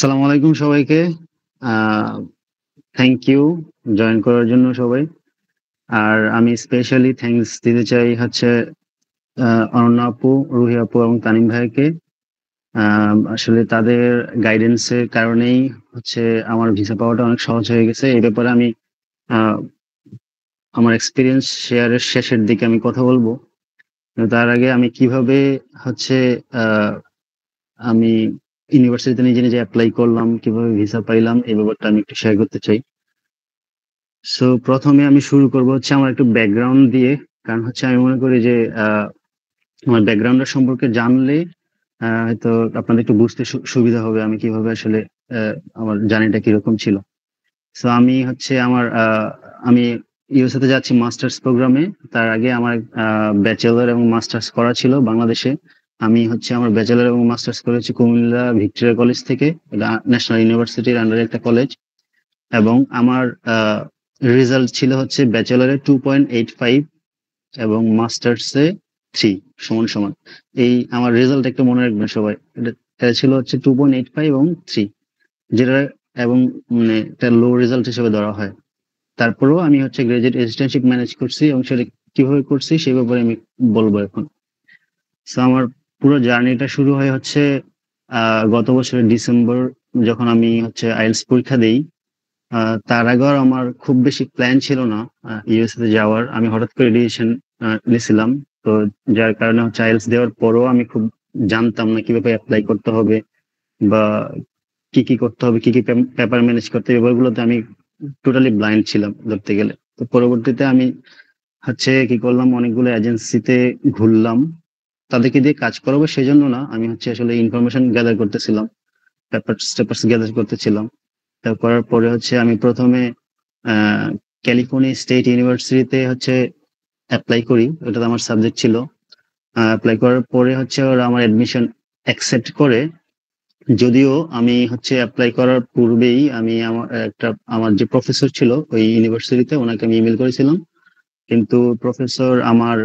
আসসালামু আলাইকুম সবাইকে। আহ থ্যাংক ইউ জয়েন করার জন্য সবাই। আর আমি স্পেশালি থ্যাঙ্কস দিতে চাই হচ্ছে অনন্যা আপু, রুহি আপু এবং তানিম ভাইকে। আসলে তাদের গাইডেন্সের কারণেই হচ্ছে আমার ভিসা পাওয়াটা অনেক সহজ হয়ে গেছে। এই ব্যাপারে আমি আহ, আমার এক্সপিরিয়েন্স শেয়ারের শেষের দিকে আমি কথা বলবো। কিন্তু তার আগে আমি কিভাবে হচ্ছে আহ, আমি ইউনিভার্সিটিতে নিজে নিজে অ্যাপ্লাই করলাম, কিভাবে ভিসা পাইলাম, এই ব্যাপারটা আমি একটু শেয়ার করতে চাই। সো প্রথমে আমি শুরু করব হচ্ছে আমার একটু ব্যাকগ্রাউন্ড দিয়ে। কারণ হচ্ছে আমি মনে করি যে আমার ব্যাকগ্রাউন্ডের সম্পর্কে জানলে হয়তো আপনাদের একটু বুঝতে সুবিধা হবে আমি কিভাবে আসলে আমার জার্নিটা কিরকম ছিল। সো আমি হচ্ছে আমি ইউএসএ তে যাচ্ছি মাস্টার্স প্রোগ্রামে। তার আগে আমার ব্যাচেলর এবং মাস্টার্স করা ছিল বাংলাদেশে। আমি হচ্ছে আমার ব্যাচেলর এবং মাস্টার্স করেছি কুমিল্লা ভিক্টোরিয়া কলেজ থেকে। এটা ন্যাশনাল ইউনিভার্সিটির আন্ডারে একটা কলেজ। এবং আমার রেজাল্ট ছিল হচ্ছে ব্যাচেলরে 2.85 এবং মাস্টার্সে 3 সমান সমান। এই আমার রেজাল্ট একটু মনে রাখবেন সবাই। এটা ছিল হচ্ছে 2.85 এবং 3, যেটা এবং মানে একটা লো রেজাল্ট হিসেবে ধরা হয়। তারপরেও আমি হচ্ছে গ্রাজুয়েট অ্যাসিস্ট্যান্টশিপ ম্যানেজ করছি এবং সেটা কিভাবে করছি সে ব্যাপারে আমি বলবো এখন। সো আমার পুরো জার্নিটা শুরু হয় হচ্ছে গত বছরের ডিসেম্বর, যখন আমি হচ্ছে আইএলটিএস পরীক্ষা দেই। তার আগেও আমার খুব বেশি প্ল্যান ছিল না ইউএসএ তে যাওয়ার। আমি হঠাৎ করে ডিসিশন নিয়েছিলাম। তো যার কারণে হচ্ছে আইএলটিএস দেওয়ার পরও আমি খুব জানতাম না কিভাবে অ্যাপ্লাই করতে হবে বা কি কি করতে হবে, কি কি পেপার ম্যানেজ করতে হবে, এগুলোতে আমি টোটালি ব্লাইন্ড ছিলাম ধরতে গেলে। তো পরবর্তীতে আমি হচ্ছে কি করলাম, অনেকগুলো এজেন্সিতে ঘুরলাম। তাদেরকে দিয়ে কাজ করাবো সেজন্য না, আমি হচ্ছে আসলে ইনফরমেশন গ্যাদার করতেছিলাম, পেপারস গ্যাদার করতেছিলাম। তা করার পরে হচ্ছে আমি প্রথমে আহ ক্যালিফোর্নিয়া স্টেট ইউনিভার্সিটিতে হচ্ছে অ্যাপ্লাই করি। ওটা আমার সাবজেক্ট ছিল। অ্যাপ্লাই করার পরে হচ্ছে ওরা আমার অ্যাডমিশন অ্যাকসেপ্ট করে। যদিও আমি হচ্ছে অ্যাপ্লাই করার পূর্বেই আমি আমার যে প্রফেসর ছিল ওই ইউনিভার্সিটিতে, ওনাকে আমি ইমেল করেছিলাম। কিন্তু প্রফেসর আমার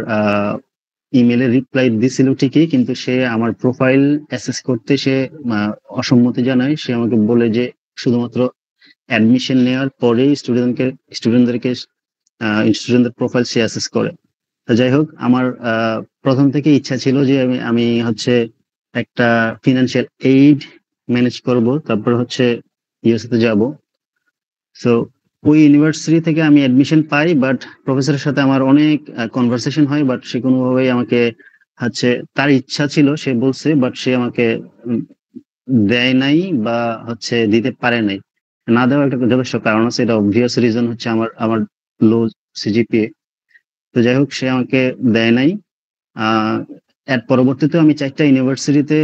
ইমেলে রিপ্লাই দিছিল ঠিকই, কিন্তু সে আমার প্রোফাইল অ্যাসেস করতে সে আহ, অসম্মতি জানায়। সে আমাকে বলে যে শুধুমাত্র অ্যাডমিশন নেওয়ার পরেই স্টুডেন্টদেরকে স্টুডেন্টদের প্রোফাইল সে অ্যাসেস করে। তো যাই হোক, আমার প্রথম থেকে ইচ্ছা ছিল যে আমি হচ্ছে একটা ফিনান্সিয়াল এইড ম্যানেজ করব, তারপর হচ্ছে ইউএসএ তে যাব। সো ওই ইউনিভার্সিটি থেকে আমি অ্যাডমিশন পাই, বাট প্রফেসরের সাথে আমার অনেক কনভারসেশন হয়, বাট সে কোনোভাবেই আমাকে হচ্ছে, তার ইচ্ছা ছিল সে বলছে, বাট সে আমাকে উম, দেয় নাই বা হচ্ছে দিতে পারে নাই। না দেওয়ার একটা যথেষ্ট কারণ আছে, এটা অবভিয়াস রিজন হচ্ছে আমার আমার লো সিজিপিএ। তো যাই হোক, সে আমাকে দেয় নাই। আহ এর পরবর্তীতে আমি 4টা ইউনিভার্সিটিতে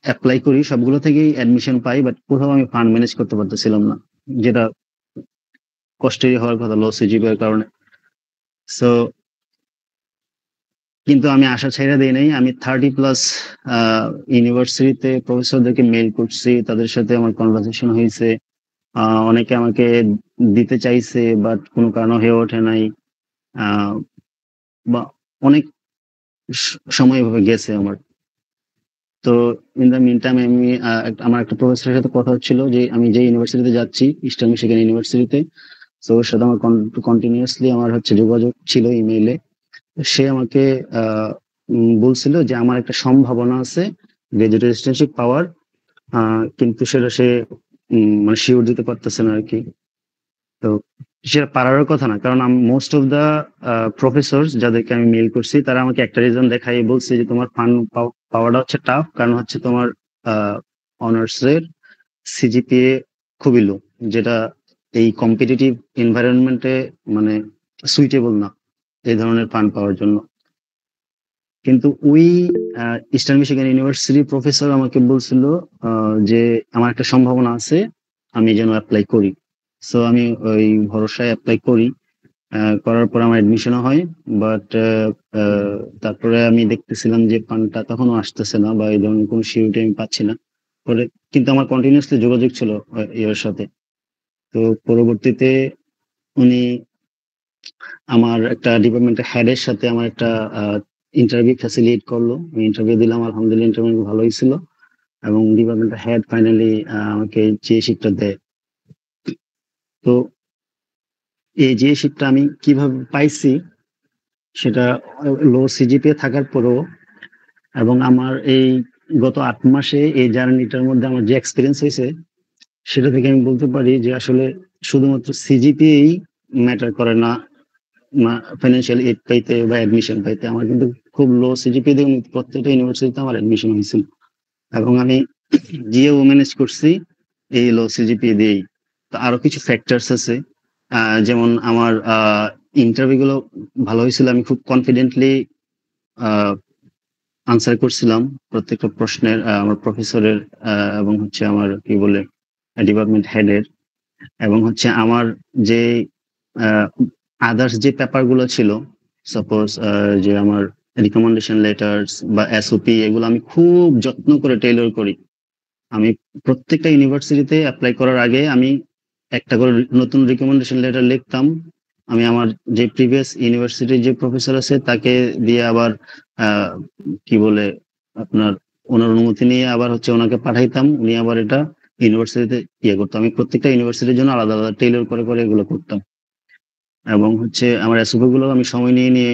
অ্যাপ্লাই করি, সবগুলো থেকেই অ্যাডমিশন পাই, বাট কোথাও আমি ফান্ড ম্যানেজ করতে পারতেছিলাম না, যেটা কষ্টেরই হওয়ার কথা লো সিজিপিএর কারণে। সো কিন্তু আমি আশা ছেড়ে দিই নাই। আমি 30+ ইউনিভার্সিটিতে প্রফেসরদেরকে মেইল করছি, তাদের সাথে আমার কনভারসেশন হয়েছে। অনেকে আমাকে দিতে চাইছে, বাট কোনো কারণে হয়ে ওঠে নাই। আহ, বা অনেক সময় এভাবে গেছে আমার। তো ইন দ্য মিন টাইম আমি আমার একটা প্রফেসরের সাথে কথা হচ্ছিল যে আমি যে ইউনিভার্সিটিতে যাচ্ছি, ইস্টার্ন মিশিগান ইউনিভার্সিটিতে। তো ওর সাথে আমার কন্টিনিউয়াসলি আমার হচ্ছে যোগাযোগ ছিল ইমেইলে। সে আমাকে বলছিল যে আমার একটা সম্ভাবনা আছে গ্রাজুয়েট রেজিস্ট্রেশনশিপ পাওয়ার, কিন্তু সেটা সে মানে শিওর দিতে পারতেছে না আর কি। তো সেটা পারারও কথা না, কারণ মোস্ট অফ দা প্রফেসর যাদেরকে আমি মেল করছি তারা আমাকে একটা রিজন দেখাই বলছে যে তোমার ফান্ড পাওয়াটা হচ্ছে টাফ, কারণ হচ্ছে তোমার অনার্স এর সিজিপিএ খুবই লো, যেটা এই কম্পিটিটিভ এনভায়রনমেন্টে মানে সুইটেবল না এই ধরনের ফান্ড পাওয়ার জন্য। কিন্তু ওই ইস্টার্ন মিশিগান ইউনিভার্সিটি প্রফেসর আমাকে বলছিল যে আমার একটা সম্ভাবনা আছে, আমি যেন অ্যাপ্লাই করি। সো আমি ওই ভরসায় অ্যাপ্লাই করি। করার পর আমার এডমিশনও হয়। বাট তারপরে আমি দেখতেছিলাম যে ফান্ডটা তখনও আসতেছে না, বা এই ধরনের কোনো সিউরিটি আমি পাচ্ছি না। পরে কিন্তু আমার কন্টিনিউসলি যোগাযোগ ছিল এর সাথে। তো পরবর্তীতে উনি আমার একটা ডিপার্টমেন্টের হেডের সাথে আমার একটা ইন্টারভিউ ফ্যাসিলিটেট করলো। আমি ইন্টারভিউ দিলাম, আলহামদুলিল্লাহ ইন্টারভিউ ভালো হয়েছিল। এবং ডিপার্টমেন্টের হেড ফাইনালি আমাকে যে শিটটা দেয়। তো এই যে শিটটা আমি কিভাবে পাইছি সেটা লো সিজিপিএ থাকার পরেও, এবং আমার এই গত 8 মাসে এই জার্নিটার মধ্যে আমার যে এক্সপিরিয়েন্স হয়েছে সেটা থেকে আমি বলতে পারি যে আসলে শুধুমাত্র সিজিপিএই ম্যাটার করে না ফাইন্যান্সিয়াল এইড পাইতে বা অ্যাডমিশন পাইতে। আমার কিন্তু খুব লো সিজিপিএ দিয়ে প্রত্যেকটা ইউনিভার্সিটিতে আমার অ্যাডমিশন হয়েছিল, এবং আমি জিএও ম্যানেজ করছি এই লো সিজিপিএ দিয়েই। তো আরো কিছু ফ্যাক্টরস আছে, যেমন আমার ইন্টারভিউ গুলো ভালো হয়েছিল, আমি খুব কনফিডেন্টলি আনসার করছিলাম প্রত্যেকটা প্রশ্নের, আমার প্রফেসরের এবং হচ্ছে আমার কি বলে ডিপার্টমেন্ট হেডের, এবং হচ্ছে আমার যে আদার্স যে পেপার গুলো ছিল, সাপোজ যে আমার রিকমেন্ডেশন লেটার্স বা এসওপি, এগুলো আমি খুব যত্ন করে টেইলর করি। আমি প্রত্যেকটা ইউনিভার্সিটিতে অ্যাপ্লাই করার আগে আমি একটা করে নতুন রিকমেন্ডেশন লেটার লিখতাম। আমি আমার যে প্রিভিয়াস ইউনিভার্সিটির যে প্রফেসর আছে তাকে দিয়ে আবার কি বলে আপনার ওনার অনুমতি নিয়ে আবার হচ্ছে ওনাকে পাঠাইতাম, উনি আবার এটা ইউনিভার্সিটিতে ইয়ে করতাম। আমি প্রত্যেকটা ইউনিভার্সিটির জন্য আলাদা আলাদা টেইলর করে করে এগুলো করতাম, এবং হচ্ছে আমার এসওপি গুলো আমি সময় নিয়ে নিয়ে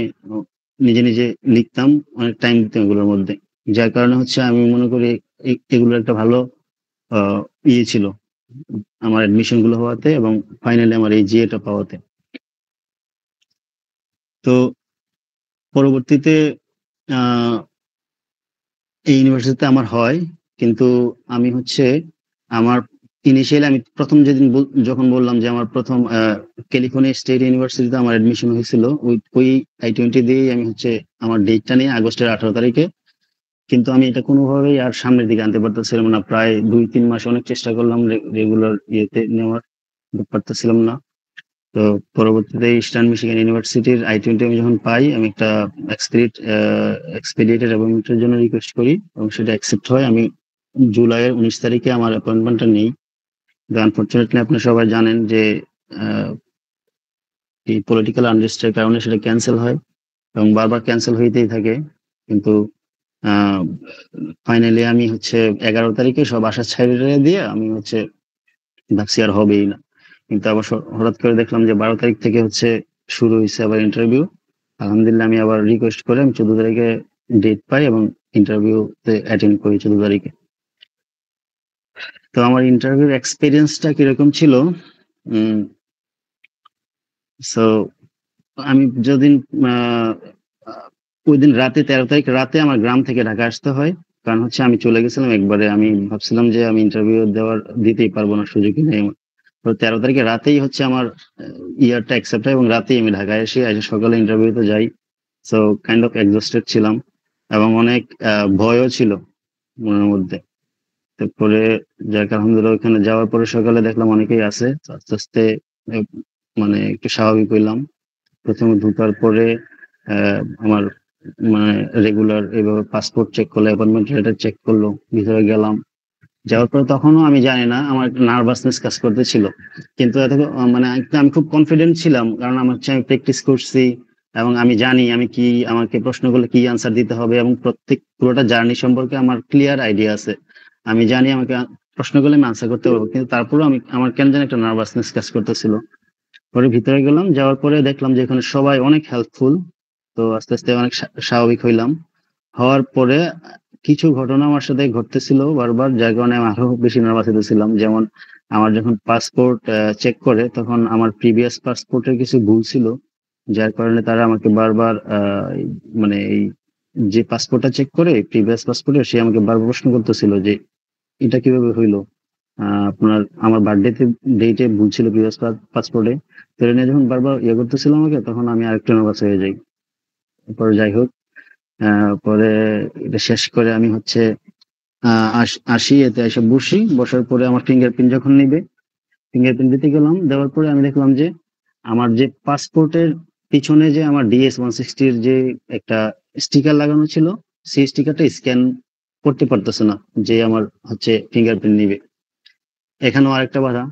নিজে নিজে লিখতাম, অনেক টাইম দিতাম এগুলোর মধ্যে। যার কারণে হচ্ছে আমি মনে করি এগুলো একটা ভালো ইয়ে ছিল আমার অ্যাডমিশন গুলো হওয়াতে, এবং ফাইনালি আমার এই জিএটা পাওয়াতে। তো পরবর্তীতে এই ইউনিভার্সিটিতে আমার হয়, কিন্তু আমি হচ্ছে আমার ইনিশিয়ালি আমি প্রথম যেদিন যখন বললাম যে আমার প্রথম ক্যালিফোর্নিয়া স্টেট ইউনিভার্সিটিতে আমার অ্যাডমিশন হয়েছিল, ওই I-20 দিয়েই আমি হচ্ছে আমার ডেটটা নিয়ে আগস্টের 18 তারিখে। কিন্তু আমি এটা কোনোভাবেই আর সামনের দিকে আনতে পারতেছিলাম না, প্রায় 2-3 মাস অনেক চেষ্টা করলাম রেগুলার ইয়েতে নেওয়ার, পারতেছিলাম না। তো পরবর্তীতে ইস্টার্ন মিশিগান ইউনিভার্সিটির I-20 আমি যখন পাই, আমি একটা এক্সপেডিটেড অ্যাপয়েন্টমেন্টের জন্য রিকোয়েস্ট করি, এবং সেটা অ্যাকসেপ্ট হয়। আমি জুলাইয়ের 19 তারিখে আমার অ্যাপয়েন্টমেন্টটা নেই। আনফরচুনেটলি আপনারা সবাই জানেন যে এই পলিটিক্যাল আনরেস্টের কারণে সেটা ক্যান্সেল হয়, এবং বারবার ক্যান্সেল হইতেই থাকে। কিন্তু ফাইনালি আমি হচ্ছে 11 তারিখে সব আশা ছেড়ে দিয়ে আমি হচ্ছে ভাবছি আর হবেই না, কিন্তু আবার হঠাৎ করে দেখলাম যে 12 তারিখ থেকে হচ্ছে শুরু হয়েছে আবার ইন্টারভিউ। আলহামদুলিল্লাহ আমি আবার রিকোয়েস্ট করে আমি 14 তারিখে ডেট পাই, এবং ইন্টারভিউতে অ্যাটেন্ড করি 14 তারিখে। তো আমার ইন্টারভিউ এক্সপিরিয়েন্সটা কিরকম ছিল, সো আমি যেদিন ওই দিন রাতে 13 তারিখ রাতে আমার গ্রাম থেকে ঢাকা আসতে হয়, কারণ হচ্ছে আমি চলে গেছিলাম একবারে। আমি ভাবছিলাম যে আমি ইন্টারভিউ দিতেই পারবো না, সুযোগই নেই আমার। তো 13 তারিখে রাতেই হচ্ছে আমার ইয়ারটা অ্যাকসেপ্ট হয়, এবং রাতেই আমি ঢাকায় এসে সকালে ইন্টারভিউতে যাই। সো কাইন্ড অফ এক্সস্টেড ছিলাম, এবং অনেক ভয়ও ছিল মনের মধ্যে। তারপরে যাক আলহামদুলিল্লাহ ওখানে যাওয়ার পরে সকালে দেখলাম অনেকেই আছে, আস্তে আস্তে মানে একটু স্বাভাবিক হইলাম। প্রথমে ঢোকার পরে আমার মানে রেগুলার এভাবে পাসপোর্ট চেক করলো, অ্যাপয়েন্টমেন্ট লেটার চেক করলো, ভিতরে গেলাম। যাওয়ার পরে তখনও আমি জানি না, আমার একটা নার্ভাসনেস কাজ করতেছিল, কিন্তু মানে আমি খুব কনফিডেন্ট ছিলাম, কারণ আমার হচ্ছে আমি প্র্যাকটিস করছি, এবং আমি জানি আমি কি আমাকে প্রশ্ন করলে কি আনসার দিতে হবে, এবং পুরোটা জার্নি সম্পর্কে আমার ক্লিয়ার আইডিয়া আছে। আমি জানি আমাকে প্রশ্ন করলে আমি আনসার করতে পারবো, কিন্তু তারপরেও আমার কেন জানি একটা নার্ভাসনেস কাজ করতেছিল। পরে ভিতরে গেলাম, যাওয়ার পরে দেখলাম যে এখানে সবাই অনেক হেল্পফুল। তো আস্তে আস্তে অনেক স্বাভাবিক হইলাম। হওয়ার পরে কিছু ঘটনা আমার সাথে ঘটতেছিল বারবার, যার কারণে আমি আরো বেশি নার্ভাস হতেছিলাম। যেমন আমার যখন পাসপোর্ট চেক করে, তখন আমার প্রিভিয়াস পাসপোর্টের কিছু ভুল ছিল, যার কারণে তারা আমাকে বারবার মানে এই যে পাসপোর্টটা চেক করে প্রিভিয়াস পাসপোর্টে, সে আমাকে বারবার প্রশ্ন করতেছিল যে এটা কিভাবে হইলো। আপনার আমার বার্থডেতে ডেটে ভুল ছিল প্রিভিয়াস পাসপোর্টে। তো এটা নিয়ে যখন বারবার ইয়ে করতেছিল আমাকে, তখন আমি আরেকটু নার্ভাস হয়ে যাই। পরে যাই হোক, পরে এটা শেষ করে আমি হচ্ছে আসি, এতে এসে বসার পরে আমার ফিঙ্গারপ্রিন্ট যখন নিবে, ফিঙ্গারপ্রিন্ট দিতে গেলাম। দেওয়ার পরে আমি দেখলাম যে আমার যে পাসপোর্টের পিছনে যে আমার DS-160 যে একটা স্টিকার লাগানো ছিল, সেই স্টিকারটা স্ক্যান করতে পারতেছে না, যে আমার হচ্ছে ফিঙ্গারপ্রিন্ট নিবে। এখানেও আরেকটা বাধা।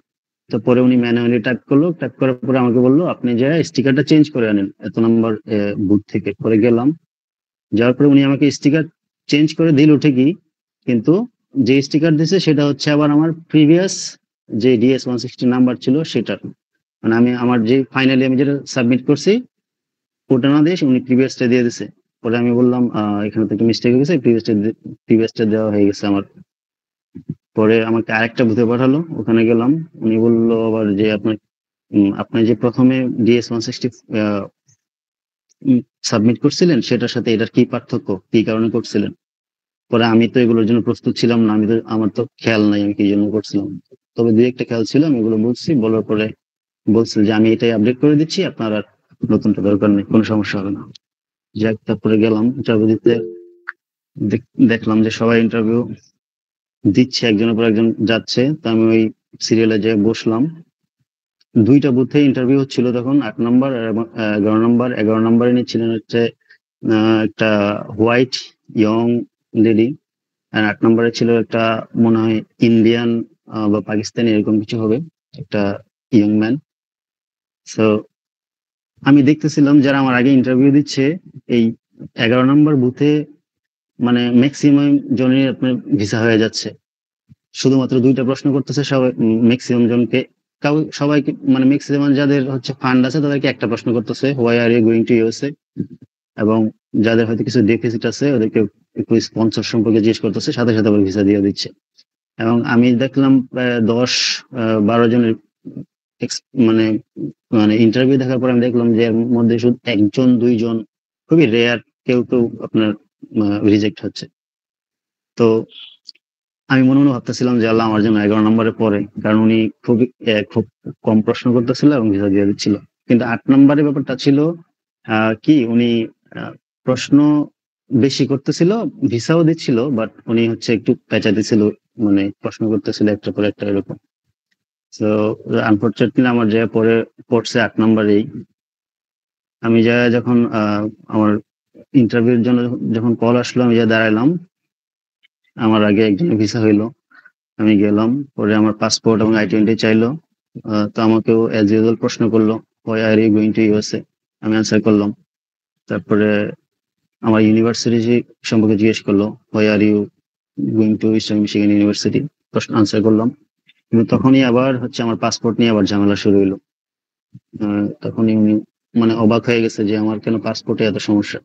তো পরে উনি ম্যানুয়ালি টাইপ করলো, টাইপ করার পরে আমাকে বললো আপনি যে স্টিকারটা চেঞ্জ করে আনেন এত নাম্বার বুথ থেকে। পরে গেলাম, যাওয়ার পরে উনি আমাকে স্টিকার চেঞ্জ করে দিল ঠিকই, কিন্তু যে স্টিকার দিছে সেটা হচ্ছে আবার আমার প্রিভিয়াস যে DS-160 নাম্বার ছিল সেটার, মানে আমি আমার যে ফাইনালি আমি যেটা সাবমিট করছি ওটা না দিয়ে উনি প্রিভিয়াসটা দিয়ে দিছে। পরে আমি বললাম এখানে তো একটা মিস্টেক হয়ে গেছে, প্রিভিয়াসটা দেওয়া হয়ে গেছে আমার। পরে আমাকে আরেকটা বুথে পাঠালো, ওখানে গেলাম। উনি বললো আবার যে আপনি যে প্রথমে DS-160 সাবমিট করছিলেন সেটার সাথে এটার কি পার্থক্য, কি কারণে করছিলেন। পরে আমি তো এগুলোর জন্য প্রস্তুত ছিলাম না, আমার তো খেয়াল নাই আমি কি জন্য করছিলাম। তবে দুই একটা খেয়াল ছিল, আমি এগুলো বলছি, বলার পরে বলছিল যে আমি এটাই আপডেট করে দিচ্ছি, আপনার আর নতুনটা দরকার নেই, কোনো সমস্যা হবে না। যাক, তারপরে গেলাম ইন্টারভিউ দিতে। দেখলাম যে সবাই ইন্টারভিউ দিচ্ছে, একজনের পর একজন যাচ্ছে, তো আমি ওই সিরিয়ালে যেয়ে বসলাম। দুইটা বুথে ইন্টারভিউ হচ্ছিল তখন, 8 নম্বর আর 11 নম্বর। 11 নম্বরে নিচ্ছিলেন হচ্ছে একটা হোয়াইট ইয়ং লেডি, আর 8 নম্বরে ছিল একটা মনে হয় ইন্ডিয়ান বা পাকিস্তানি এরকম কিছু হবে, একটা ইয়ং ম্যান। সো আমি দেখতেছিলাম যারা আমার আগে ইন্টারভিউ দিচ্ছে, এই 11 নম্বর বুথে মানে ম্যাক্সিমাম জনের আপনার ভিসা হয়ে যাচ্ছে। শুধুমাত্র দুইটা প্রশ্ন করতেছে সবাই, ম্যাক্সিমাম জনকে, সবাইকে মানে ম্যাক্সিমাম যাদের হচ্ছে ফান্ড আছে তাদেরকে একটা প্রশ্ন করতেছে, why are you going to USA. এবং যাদের হয়তো কিছু ডেফিসিট আছে ওদেরকে একটু স্পন্সর সম্পর্কে জিজ্ঞেস করতেছে, সাথে সাথে আবার ভিসা দিয়ে দিচ্ছে। এবং আমি দেখলাম প্রায় 10-12 জনের মানে মানে ইন্টারভিউ দেখার পর আমি দেখলাম যে এর মধ্যে শুধু একজন দুইজন, খুবই রেয়ার, কেউ কেউ আপনার রিজেক্ট হচ্ছে। তো আমি মনে মনে ভাবতেছিলাম যে আল্লাহ আমার জন্য 11 নম্বরে পড়ে, কারণ উনি খুব কম প্রশ্ন করতেছিল এবং ভিসা দিয়ে দিচ্ছিল। কিন্তু 8 নম্বরের ব্যাপারটা ছিল কি, উনি প্রশ্ন বেশি করতেছিল, ভিসাও দিচ্ছিল, বাট উনি হচ্ছে একটু পেঁচা দিছিল, মানে প্রশ্ন করতেছিল একটা পর একটা এরকম। তো আনফরচুনেটলি আমার যা পরে পড়ছে 8 নম্বরেই। আমি যখন আমার ইন্টারভিউর জন্য যখন কল আসলো, আমি দাঁড়াইলাম, আমার আগে একজনের ভিসা হইলো, আমি গেলাম, পরে আমার পাসপোর্ট এবং I-20 চাইলো। তো আমাকেও অ্যাজ ইউজুয়াল প্রশ্ন করলো, why are you going to USA. আমি অ্যান্সার করলাম। তারপরে আমার ইউনিভার্সিটি সম্পর্কে জিজ্ঞেস করলো, why are you going to Eastern Michigan University, প্রশ্ন আনসার করলাম। কিন্তু তখনই আবার হচ্ছে আমার পাসপোর্ট নিয়ে আবার ঝামেলা শুরু হইলো। তখনই উনি মানে অবাক হয়ে গেছে যে আমার কেন পাসপোর্টে এত সমস্যা।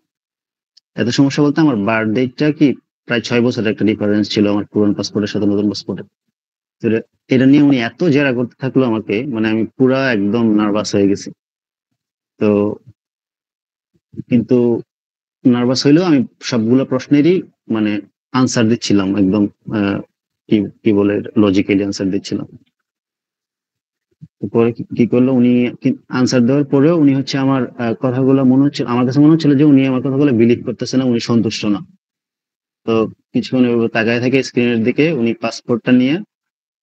এত সমস্যা বলতে আমার বার্থ ডেটটা কি প্রায় 6 বছরের একটা ডিফারেন্স ছিল আমার পুরনো পাসপোর্টের সাথে নতুন পাসপোর্টে। তো এটা নিয়ে উনি এত জেরা করতে থাকলো আমাকে, মানে আমি পুরা একদম নার্ভাস হয়ে গেছি। তো কিন্তু নার্ভাস হইলেও আমি সবগুলো প্রশ্নেরই মানে আনসার দিচ্ছিলাম একদম, কি কি বলে লজিক্যালি আনসার দিচ্ছিলাম। পরে কি করলো উনি, আনসার দেওয়ার পরেও উনি হচ্ছে আমার কথাগুলো মনে হচ্ছে, আমার কাছে মনে হচ্ছিল যে উনি আমার কথাগুলো বিলিভ করতেছে না, উনি সন্তুষ্ট না। তো কিছুক্ষণ এভাবে তাকায় থেকে স্ক্রিনের দিকে, উনি পাসপোর্টটা নিয়ে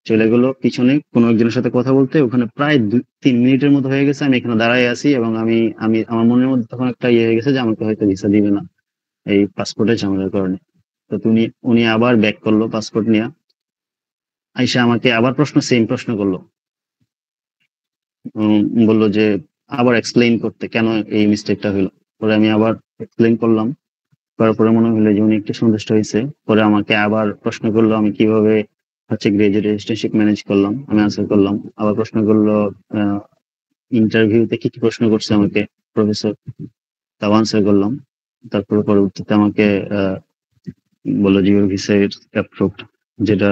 চলে গেলো পিছনে কোনো একজনের সাথে কথা বলতে। ওখানে প্রায় 2-3 মিনিটের মতো হয়ে গেছে আমি এখানে দাঁড়ায় আছি, এবং আমি আমি আমার মনের মধ্যে তখন একটা ইয়ে হয়ে গেছে যে আমাকে হয়তো ভিসা দিবে না এই পাসপোর্টের ঝামেলার কারণে। তো উনি আবার ব্যাক করলো পাসপোর্ট নিয়ে, আইসা আমাকে আবার সেম প্রশ্ন করলো। বললো যে আবার এক্সপ্লেইন করতে কেন এই মিস্টেকটা হলো। পরে আমি আবার এক্সপ্লেইন করলাম, করার পরে মনে হলো যে উনি একটু সন্তুষ্ট হয়েছে। পরে আমাকে আবার প্রশ্ন করলো আমি কিভাবে হচ্ছে গ্রাজুয়েট রেজিস্ট্রেশন ম্যানেজ করলাম, আমি আনসার করলাম। আবার প্রশ্ন করলো ইন্টারভিউতে কি কি প্রশ্ন করছে আমাকে প্রফেসর, তাও আনসার করলাম। তারপরে পরবর্তীতে আমাকে বললো যে ইউর ভিসা ইজ অ্যাপ্রুভড, যেটা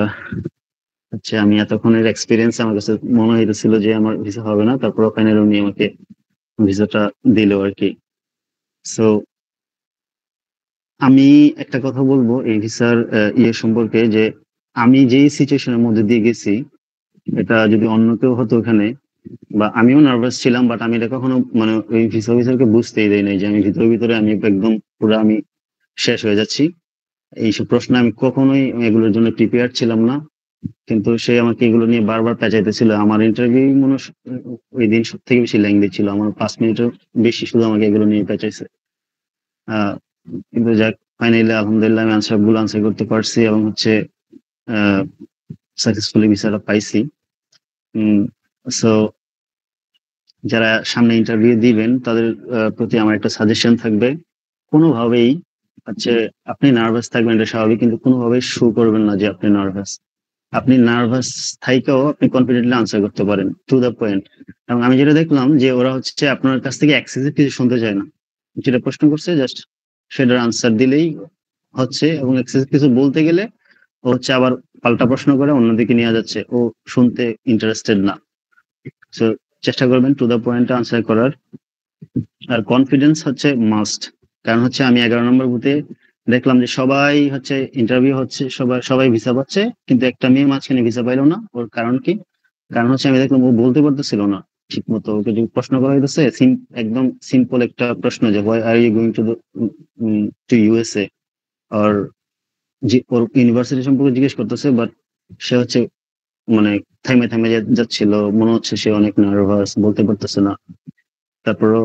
হচ্ছে আমি এতক্ষণের এক্সপিরিয়েন্স আমার কাছে মনে হইতেছিল যে আমার ভিসা হবে না, তারপর ফাইনালি উনি আমাকে ভিসাটা দিল আর কি। সো আমি একটা কথা বলবো এই ভিসার ইয়ে সম্পর্কে, যে আমি যেই সিচুয়েশনের মধ্যে দিয়ে গেছি, এটা যদি অন্য কেউ হতো ওখানে, বা আমিও নার্ভাস ছিলাম, বাট আমি এটা কখনো মানে ওই ভিসা অফিসারকে বুঝতেই দেই নাই যে আমি ভিতরে ভিতরে আমি একদম পুরো আমি শেষ হয়ে যাচ্ছি। এইসব প্রশ্ন আমি কখনোই এগুলোর জন্য প্রিপেয়ার ছিলাম না। কিন্তু সে আমাকে এগুলো নিয়ে বারবার পেঁচাইতেছিল। আমার ইন্টারভিউ ওই দিন সব থেকে বেশি লেংদি ছিল, আমার 5 মিনিটের বেশি শুধু আমাকে এগুলো নিয়ে পেঁচাইছে। কিন্তু যাক, ফাইনালি আলহামদুলিল্লাহ আমি সবগুলো আনসার করতে পারছি, এবং হচ্ছে সাকসেসফুলি ভিসাটা পাইছি। সো যারা সামনে ইন্টারভিউ দিবেন তাদের প্রতি আমার একটা সাজেশন থাকবে, কোনোভাবেই হচ্ছে আপনি নার্ভাস থাকবেন, এটা স্বাভাবিক, কিন্তু কোনোভাবে শো করবেন না যে আপনি নার্ভাস। আপনি নার্ভাস থাইকাও আপনি কনফিডেন্টলি আনসার করতে পারেন, টু দ্য পয়েন্ট। এবং আমি যেটা দেখলাম যে ওরা হচ্ছে আপনার কাছ থেকে এক্সেসিভ কিছু শুনতে চায় না। যেটা প্রশ্ন করছে জাস্ট সেটার আনসার দিলেই হচ্ছে, এবং এক্সেসিভ কিছু বলতে গেলে ও হচ্ছে আবার পাল্টা প্রশ্ন করে অন্যদিকে নিয়ে যাচ্ছে, ও শুনতে ইন্টারেস্টেড না। সো চেষ্টা করবেন টু দ্য পয়েন্ট আনসার করার। আর কনফিডেন্স হচ্ছে মাস্ট। কারণ হচ্ছে আমি 11 নম্বর বুথে দেখলাম যে সবাই হচ্ছে ইন্টারভিউ হচ্ছে, সবাই সবাই ভিসা পাচ্ছে, কিন্তু একটা মেয়ে মাঝখানে ভিসা পাইলো না। ওর কারণ কি? কারণ হচ্ছে আমি দেখলাম ও বলতে পারতেছিল না ঠিক মতো। ওকে যে প্রশ্ন করা হইতেছে একদম সিম্পল একটা প্রশ্ন, যে why are you going to USA, আর ওর ইউনিভার্সিটি সম্পর্কে জিজ্ঞেস করতেছে, বাট সে হচ্ছে মানে থাইমে থাইমে যাচ্ছিল, মনে হচ্ছে সে অনেক নার্ভাস, বলতে পারতেছে না। তারপরও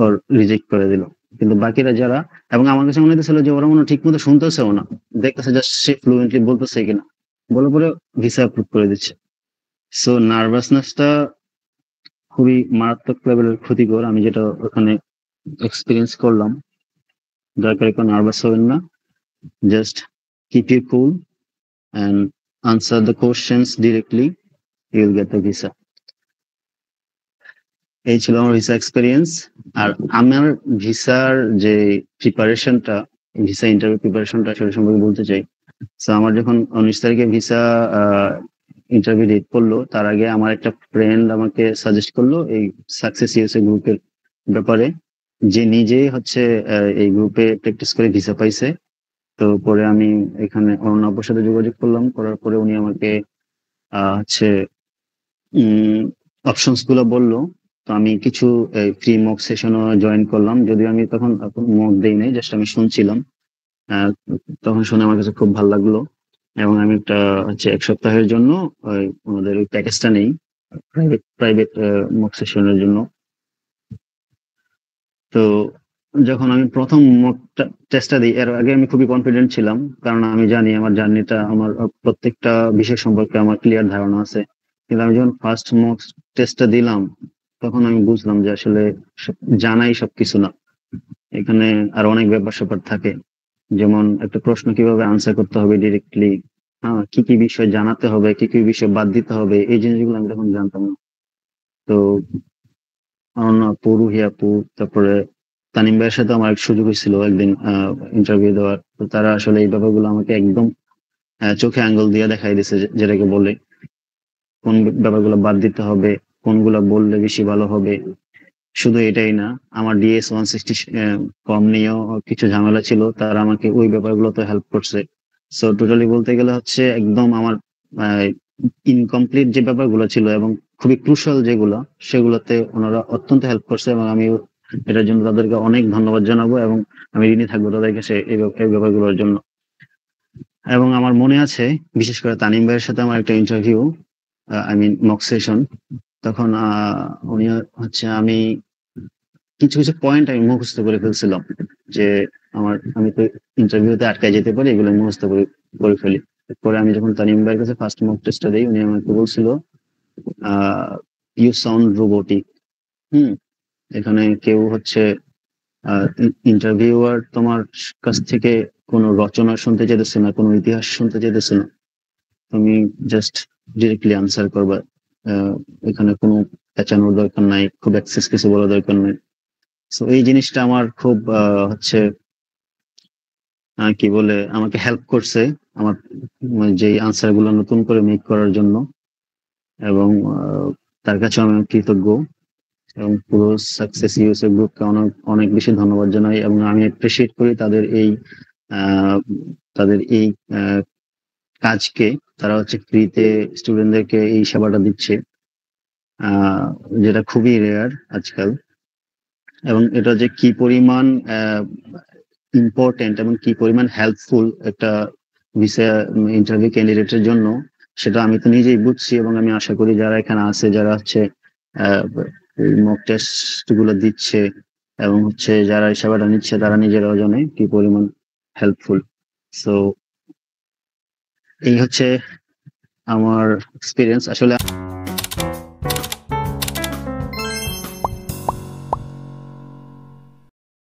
ওর রিজেক্ট করে দিল। কিন্তু বাকিরা যারা, এবং আমার কাছে মনে হচ্ছিল যে ওরা মনে হয় ঠিক মতো শুনতেছেও না, দেখতেছে জাস্ট সে ফ্লুয়েন্টলি বলতেছে কিনা, বলে পরে ভিসা অ্যাপ্রুভ করে দিচ্ছে। সো নার্ভাসনেসটা খুবই মারাত্মক লেভেলের ক্ষতিকর, আমি যেটা ওখানে এক্সপিরিয়েন্স করলাম। দয়া করে কেউ নার্ভাস হবেন না, just keep you cool and answer the questions directly, you will get the visa. এই ছিল আমার ভিসা এক্সপিরিয়েন্স। আর আমার ভিসার যে প্রিপারেশনটা, ভিসা ইন্টারভিউ প্রিপারেশনটা, সেটা সম্পর্কে বলতে চাই। তো আমার যখন 19 তারিখে ভিসা ইন্টারভিউ ডেট পড়লো, তার আগে আমার একটা ফ্রেন্ড আমাকে সাজেস্ট করলো এই সাকসেস ইউএসএ গ্রুপের ব্যাপারে, যে নিজেই হচ্ছে এই গ্রুপে প্র্যাকটিস করে ভিসা পাইছে। তো পরে আমি এখানে অর্ণবের সাথে যোগাযোগ করলাম, করার পরে উনি আমাকে হচ্ছে অপশনস গুলো বললো। তো আমি কিছু ফ্রি মক সেশনও জয়েন করলাম, যদিও আমি তখন মক দেই নাই, জাস্ট আমি শুনছিলাম। আহ, তখন শুনে আমার কাছে খুব ভালো লাগলো, এবং আমি একটা হচ্ছে 1 সপ্তাহের জন্য আমাদের ওই প্যাকেজটা নেই, প্রাইভেট প্রাইভেট মক সেশনের জন্য। তো যখন আমি প্রথম মক টেস্টটা দিই, এর আগে আমি খুবই কনফিডেন্ট ছিলাম, কারণ আমি জানি আমার জার্নিটা, আমার প্রত্যেকটা বিষয় সম্পর্কে আমার ক্লিয়ার ধারণা আছে। কিন্তু আমি যখন ফার্স্ট মক টেস্টটা দিলাম, তখন আমি বুঝলাম যে আসলে জানাই সবকিছু না, এখানে আর অনেক ব্যাপার স্যাপার থাকে। যেমন একটা প্রশ্ন কিভাবে আনসার করতে হবে ডিরেক্টলি, হ্যাঁ, কি কি বিষয় জানাতে হবে, কি কি বিষয় বাদ দিতে হবে, এই জিনিসগুলো আমি তখন জানতাম না। তো অনন্যা আপু, রুহি আপু, তারপরে তানিম ভাইয়ের সাথে আমার এক সুযোগ হয়েছিল একদিন ইন্টারভিউ দেওয়ার। তো তারা আসলে এই ব্যাপারগুলো আমাকে একদম চোখে আঙ্গুল দিয়ে দেখাই দিছে, যেটাকে বলে কোন ব্যাপারগুলো বাদ দিতে হবে, কোনগুলো বললে বেশি ভালো হবে। শুধু এটাই না, আমার DS-160 কম নিয়েও কিছু ঝামেলা ছিল, তারা আমাকে ওই ব্যাপারগুলোতে হেল্প করছে। সো টোটালি বলতে গেলে হচ্ছে একদম আমার ইনকমপ্লিট যে ব্যাপারগুলো ছিল এবং খুবই ক্রুশাল যেগুলো, সেগুলোতে ওনারা অত্যন্ত হেল্প করছে, এবং আমি এটার জন্য তাদেরকে অনেক ধন্যবাদ জানাবো, এবং আমি ঋণী থাকবো তাদের কাছে এই ব্যাপারগুলোর জন্য। এবং আমার মনে আছে, বিশেষ করে তানিম ভাইয়ের সাথে আমার একটা interview, I mean mock session. তখন উনি হচ্ছে, আমি কিছু কিছু পয়েন্ট আমি মুখস্থ করে ফেলছিলাম, যে আমি তো ইন্টারভিউতে আটকায় যেতে পারি, এগুলো মুখস্থ করে করে ফেলি। পরে আমি যখন তানিম ভাইয়ের কাছে ফার্স্ট মক টেস্টটা দিই, উনি আমাকে বলছিল ইউ সাউন্ড রোবোটিক। হুম, এখানে কেউ হচ্ছে ইন্টারভিউয়ার তোমার কাছ থেকে কোনো রচনা শুনতে চাইতেছে না, কোনো ইতিহাস শুনতে চাইতেছে না, তুমি জাস্ট ডিরেক্টলি আনসার করবা। আহ, এখানে কোনো পেঁচানোর দরকার নাই, খুব এক্সেস কিছু বলার দরকার নাই। তো এই জিনিসটা আমার খুব হচ্ছে কি বলে, আমাকে হেল্প করছে আমার যে আনসার গুলো নতুন করে মেক করার জন্য। এবং তার কাছে আমি কৃতজ্ঞ, এবং পুরো সাকসেস ইউএসএ গ্রুপকে অনেক অনেক বেশি ধন্যবাদ জানাই, এবং আমি অ্যাপ্রিসিয়েট করি আহ, তাদের এই কাজকে। তারা হচ্ছে ফ্রিতে স্টুডেন্টদেরকে এই সেবাটা দিচ্ছে, আহ, যেটা খুবই রেয়ার আজকাল। এবং এটা যে কি পরিমাণ ইম্পর্টেন্ট এবং কি পরিমাণ হেল্পফুল একটা ভিসা ইন্টারভিউ ক্যান্ডিডেটের জন্য, সেটা আমি তো নিজেই বুঝছি, এবং আমি আশা করি যারা এখানে আছে, যারা হচ্ছে মক টেস্ট গুলো দিচ্ছে এবং হচ্ছে যারা এই সেবাটা নিচ্ছে, তারা নিজেরাও জানে কি পরিমাণ হেল্পফুল। সো এই হচ্ছে আমার এক্সপিরিয়েন্স আসলে।